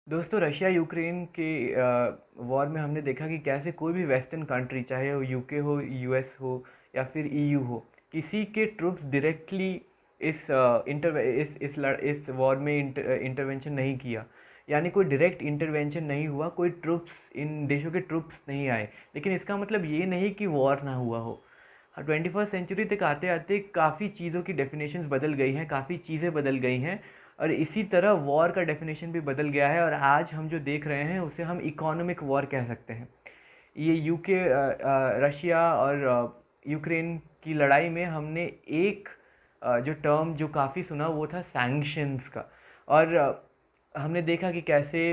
दोस्तों, Russia Ukraine के war में हमने देखा कि कैसे कोई भी वेस्टर्न कंट्री, चाहे वो यूके हो, यूएस हो या फिर ईयू हो, किसी के ट्रुप्स डायरेक्टली इस इस वॉर में इंटरवेंशन नहीं किया। यानी कोई डायरेक्ट इंटरवेंशन नहीं हुआ, कोई ट्रुप्स, इन देशों के ट्रुप्स नहीं आए। लेकिन इसका मतलब ये नहीं कि वॉर ना हुआ हो। 21st सेंचुरी तक आते आते काफ़ी चीज़ों की डेफिनेशंस बदल गई हैं, काफ़ी चीज़ें बदल गई हैं, और इसी तरह वॉर का डेफिनेशन भी बदल गया है। और आज हम जो देख रहे हैं उसे हम इकोनॉमिक वॉर कह सकते हैं। ये रशिया और यूक्रेन की लड़ाई में हमने एक जो टर्म जो काफ़ी सुना वो था सैंक्शंस का। और हमने देखा कि कैसे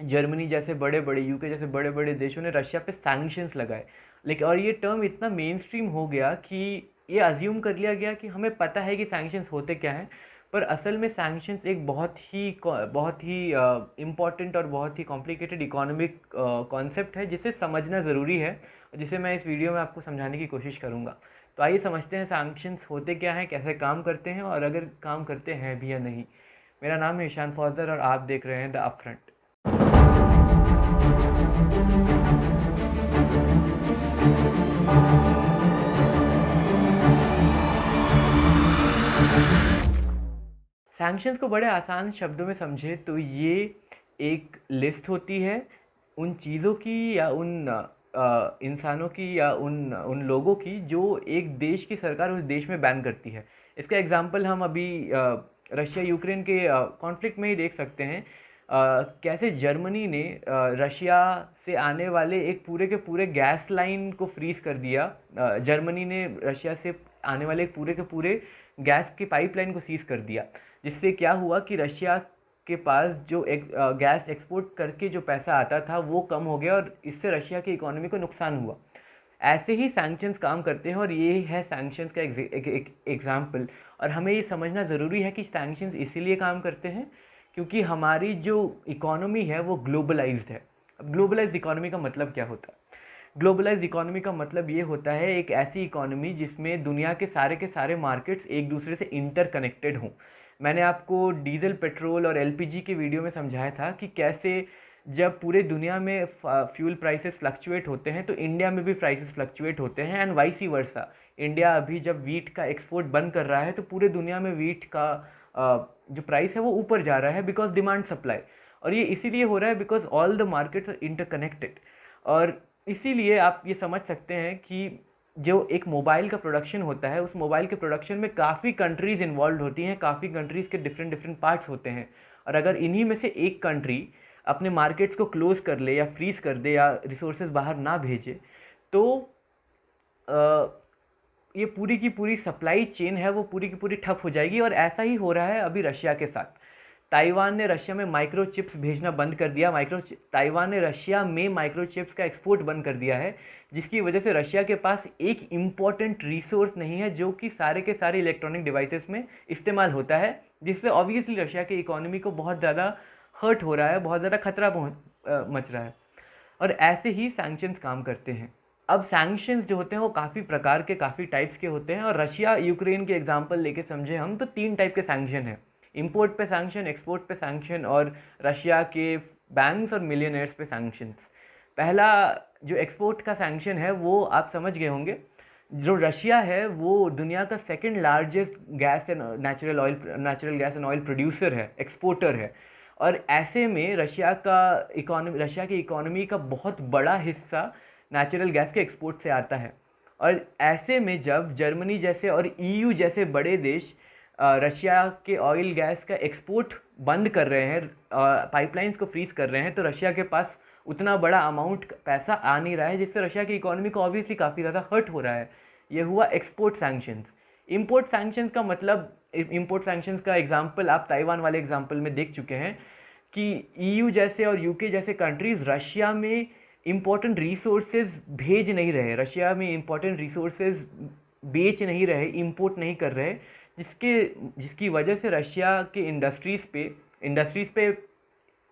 जर्मनी जैसे बड़े बड़े, यूके जैसे बड़े बड़े देशों ने रशिया पे सैंक्शंस लगाए। लेकिन और ये टर्म इतना मेन स्ट्रीम हो गया कि ये अज्यूम कर लिया गया कि हमें पता है कि सैंक्शंस होते क्या हैं। पर असल में सैंक्शंस एक बहुत ही इम्पॉर्टेंट और बहुत ही कॉम्प्लिकेटेड इकोनॉमिक कॉन्सेप्ट है, जिसे समझना ज़रूरी है, और जिसे मैं इस वीडियो में आपको समझाने की कोशिश करूँगा। तो आइए समझते हैं सैंक्शंस होते क्या हैं, कैसे काम करते हैं, और अगर काम करते हैं भी या नहीं। मेरा नाम है ईशान फौजर और आप देख रहे हैं द अपफ्रंट। सैंक्शंस को बड़े आसान शब्दों में समझे तो ये एक लिस्ट होती है उन चीज़ों की, या उन इंसानों की, या उन उन लोगों की जो एक देश की सरकार उस देश में बैन करती है। इसका एग्जांपल हम अभी रशिया यूक्रेन के कॉन्फ्लिक्ट में ही देख सकते हैं। कैसे जर्मनी ने रशिया से आने वाले एक पूरे के पूरे गैस लाइन को फ्रीज कर दिया। जर्मनी ने रशिया से आने वाले एक पूरे के पूरे गैस की पाइपलाइन को सीज कर दिया, जिससे क्या हुआ कि रशिया के पास जो गैस एक्सपोर्ट करके जो पैसा आता था वो कम हो गया, और इससे रशिया की इकोनॉमी को नुकसान हुआ। ऐसे ही सैंक्शंस काम करते हैं, और ये है सैंक्शंस का एक एग्जाम्पल। और हमें ये समझना ज़रूरी है कि सैंक्शंस इसीलिए काम करते हैं क्योंकि हमारी जो इकोनॉमी है वो ग्लोबलाइज्ड है। अब ग्लोबलाइज्ड इकोनॉमी का मतलब क्या होता है? ग्लोबलाइज्ड इकोनॉमी का मतलब ये होता है एक ऐसी इकोनॉमी जिसमें दुनिया के सारे मार्केट्स एक दूसरे से इंटरकनेक्टेड हों। मैंने आपको डीजल, पेट्रोल और एलपीजी के वीडियो में समझाया था कि कैसे जब पूरे दुनिया में फ्यूल प्राइसेस फ्लक्चुएट होते हैं तो इंडिया में भी प्राइसेस फ्लक्चुएट होते हैं, एंड वाइस वर्सा। इंडिया अभी जब वीट का एक्सपोर्ट बंद कर रहा है तो पूरे दुनिया में वीट का जो प्राइस है वो ऊपर जा रहा है, बिकॉज डिमांड सप्लाई। और ये इसीलिए हो रहा है because all the markets are interconnected. और इसीलिए आप ये समझ सकते हैं कि जो एक मोबाइल का प्रोडक्शन होता है, उस मोबाइल के प्रोडक्शन में काफ़ी कंट्रीज़ इन्वॉल्व होती हैं, काफ़ी कंट्रीज़ के डिफरेंट डिफरेंट पार्ट्स होते हैं। और अगर इन्हीं में से एक कंट्री अपने मार्केट्स को क्लोज कर ले या फ्रीज कर दे या रिसोर्सेज बाहर ना भेजे, तो ये पूरी की पूरी सप्लाई चेन है वो पूरी की पूरी ठप हो जाएगी। और ऐसा ही हो रहा है अभी रशिया के साथ। ताइवान ने रशिया में माइक्रोचिप्स भेजना बंद कर दिया। ताइवान ने रशिया में माइक्रोचिप्स का एक्सपोर्ट बंद कर दिया है, जिसकी वजह से रशिया के पास एक इम्पॉर्टेंट रिसोर्स नहीं है जो कि सारे के सारे इलेक्ट्रॉनिक डिवाइसेस में इस्तेमाल होता है, जिससे ऑब्वियसली रशिया की इकोनॉमी को बहुत ज़्यादा हर्ट हो रहा है, बहुत ज़्यादा खतरा मच रहा है। और ऐसे ही सैंक्शंस काम करते हैं। अब सैंक्शंस जो होते हैं वो काफ़ी प्रकार के, काफ़ी टाइप्स के होते हैं, और रशिया यूक्रेन के एग्जांपल लेके समझे हम तो 3 टाइप के सैंक्शन हैं। इंपोर्ट पे सैंक्शन, एक्सपोर्ट पे सैंक्शन, और रशिया के बैंक्स और मिलियनर्स पे सैंक्शंस। पहला जो एक्सपोर्ट का सैंक्शन है वो आप समझ गए होंगे। जो रशिया है वो दुनिया का second largest natural gas and oil producer है, एक्सपोर्टर है। और ऐसे में रशिया की इकोनॉमी का बहुत बड़ा हिस्सा नेचुरल गैस के एक्सपोर्ट से आता है। और ऐसे में जब जर्मनी जैसे और ईयू जैसे बड़े देश रशिया के ऑयल गैस का एक्सपोर्ट बंद कर रहे हैं, पाइपलाइंस को फ्रीज कर रहे हैं, तो रशिया के पास उतना बड़ा अमाउंट पैसा आ नहीं रहा है, जिससे रशिया की इकोनॉमी को ऑब्वियसली काफ़ी ज़्यादा हर्ट हो रहा है। ये हुआ एक्सपोर्ट सैंक्शंस। इंपोर्ट सैंक्शंस का मतलब, इंपोर्ट सैंक्शंस का एग्जांपल आप ताइवान वाले एग्जांपल में देख चुके हैं कि ईयू जैसे और यूके जैसे कंट्रीज रशिया में इंपॉर्टेंट रिसोर्सेज भेज नहीं रहे, रशिया में इंपॉर्टेंट रिसोर्सेज बेच नहीं रहे, इंपोर्ट नहीं कर रहे, जिसकी वजह से रशिया के इंडस्ट्रीज़ पे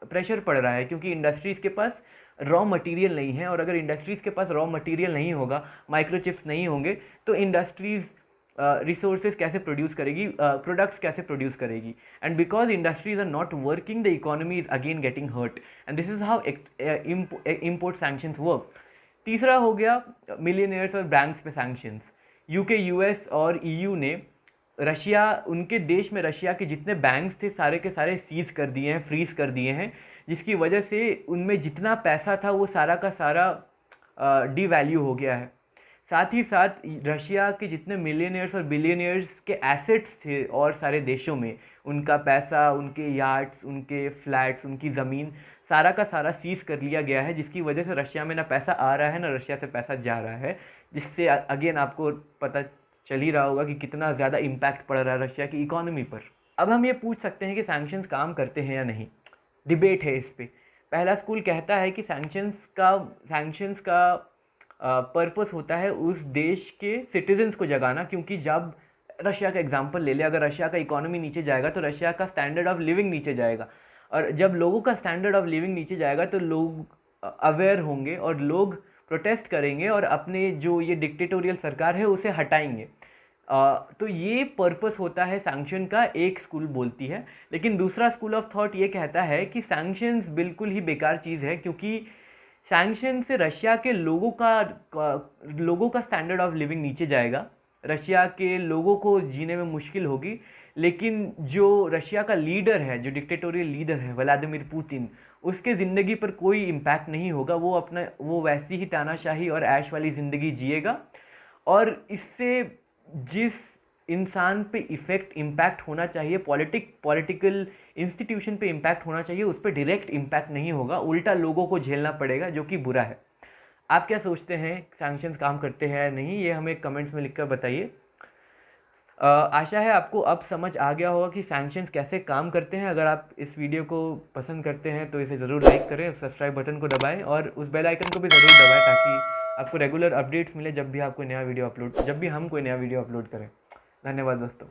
प्रेशर पड़ रहा है, क्योंकि इंडस्ट्रीज़ के पास रॉ मटेरियल नहीं है। और अगर इंडस्ट्रीज़ के पास रॉ मटेरियल नहीं होगा, माइक्रोचिप्स नहीं होंगे, तो इंडस्ट्रीज़ रिसोर्सेज कैसे प्रोड्यूस करेगी, प्रोडक्ट्स कैसे प्रोड्यूस करेगी। And because industries are not working, the economy is again getting hurt, and this is how import sanctions work. तीसरा हो गया मिलियनियर्स और बैंक्स पे सैंक्शंस। यूके, यूएस और ईयू ने रशिया, उनके देश में रशिया के जितने बैंक्स थे सारे के सारे सीज कर दिए हैं, फ्रीज कर दिए हैं, जिसकी वजह से उनमें जितना पैसा था वो सारा का सारा डीवैल्यू हो गया है। साथ ही साथ रशिया के जितने मिलियनियर्स और बिलियनियर्स के एसेट्स थे और सारे देशों में, उनका पैसा, उनके यार्ड्स, उनके फ्लैट्स, उनकी ज़मीन, सारा का सारा सीज कर लिया गया है, जिसकी वजह से रशिया में ना पैसा आ रहा है ना रशिया से पैसा जा रहा है, जिससे अगेन आपको पता चल ही रहा होगा कि कितना ज़्यादा इम्पैक्ट पड़ रहा है रशिया की इकोनॉमी पर। अब हम ये पूछ सकते हैं कि सैंक्शंस काम करते हैं या नहीं, डिबेट है इस पे। पहला स्कूल कहता है कि सैंक्शंस का पर्पस होता है उस देश के सिटीजन्स को जगाना, क्योंकि जब रशिया का एग्जांपल ले ले, अगर रशिया का इकोनॉमी नीचे जाएगा तो रशिया का स्टैंडर्ड ऑफ लिविंग नीचे जाएगा, और जब लोगों का स्टैंडर्ड ऑफ लिविंग नीचे जाएगा तो लोग अवेयर होंगे और लोग प्रोटेस्ट करेंगे और अपने जो ये डिक्टेटोरियल सरकार है उसे हटाएंगे। तो ये पर्पस होता है सैंक्शन का, एक स्कूल बोलती है। लेकिन दूसरा स्कूल ऑफ थॉट ये कहता है कि सैंक्शंस बिल्कुल ही बेकार चीज़ है, क्योंकि सैंक्शन से रशिया के लोगों का स्टैंडर्ड ऑफ लिविंग नीचे जाएगा, रशिया के लोगों को जीने में मुश्किल होगी। लेकिन जो रशिया का लीडर है, जो डिक्टेटोरियल लीडर है व्लादिमीर पुतिन, उसके ज़िंदगी पर कोई इम्पैक्ट नहीं होगा, वो वैसी ही तानाशाही और ऐश वाली ज़िंदगी जिएगा, और इससे जिस इंसान पे इम्पैक्ट होना चाहिए, पॉलिटिकल इंस्टीट्यूशन पे इम्पैक्ट होना चाहिए, उस पर डायरेक्ट इम्पैक्ट नहीं होगा, उल्टा लोगों को झेलना पड़ेगा, जो कि बुरा है। आप क्या सोचते हैं, सैंक्शंस काम करते हैं या नहीं, ये हमें कमेंट्स में लिखकर बताइए। आशा है आपको अब समझ आ गया होगा कि सैंक्शंस कैसे काम करते हैं। अगर आप इस वीडियो को पसंद करते हैं तो इसे ज़रूर लाइक करें, सब्सक्राइब बटन को दबाएं और उस बेल आइकन को भी ज़रूर दबाएं, ताकि आपको रेगुलर अपडेट्स मिले जब भी हम कोई नया वीडियो अपलोड करें। धन्यवाद दोस्तों।